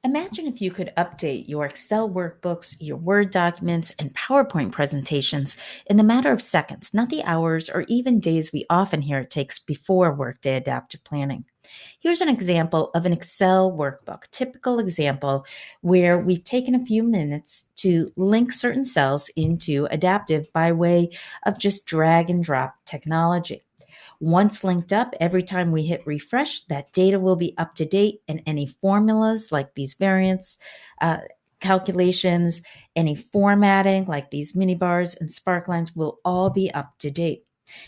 Imagine if you could update your Excel workbooks, your Word documents, and PowerPoint presentations in the matter of seconds, not the hours or even days we often hear it takes before Workday Adaptive Planning. Here's an example of an Excel workbook, typical example where we've taken a few minutes to link certain cells into Adaptive by way of just drag and drop technology. Once linked up, every time we hit refresh, that data will be up to date, and any formulas like these variance calculations, any formatting like these mini bars and sparklines will all be up to date.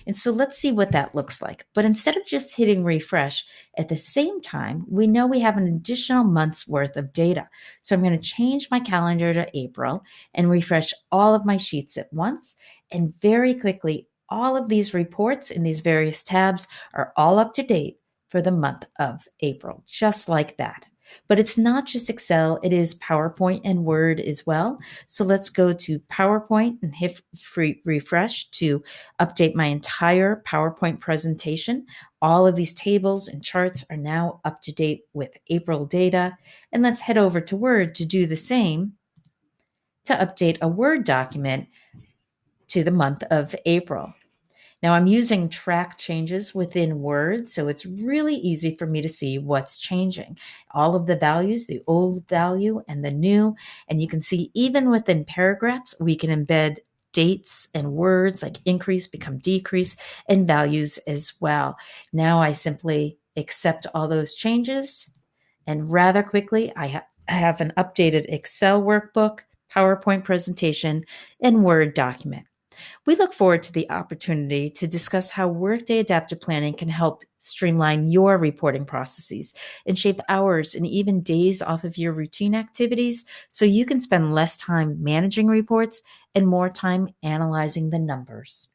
And so let's see what that looks like. But instead of just hitting refresh, at the same time, we know we have an additional month's worth of data. So I'm going to change my calendar to April and refresh all of my sheets at once. And very quickly, all of these reports in these various tabs are all up to date for the month of April, just like that. But it's not just Excel, it is PowerPoint and Word as well. So let's go to PowerPoint and hit refresh to update my entire PowerPoint presentation. All of these tables and charts are now up to date with April data. And let's head over to Word to do the same to update a Word document to the month of April. Now I'm using track changes within Word, so it's really easy for me to see what's changing. All of the values, the old value and the new, and you can see even within paragraphs, we can embed dates and words like increase become decrease and values as well. Now I simply accept all those changes, and rather quickly I have an updated Excel workbook, PowerPoint presentation, and Word document. We look forward to the opportunity to discuss how Workday Adaptive Planning can help streamline your reporting processes and shave hours and even days off of your routine activities so you can spend less time managing reports and more time analyzing the numbers.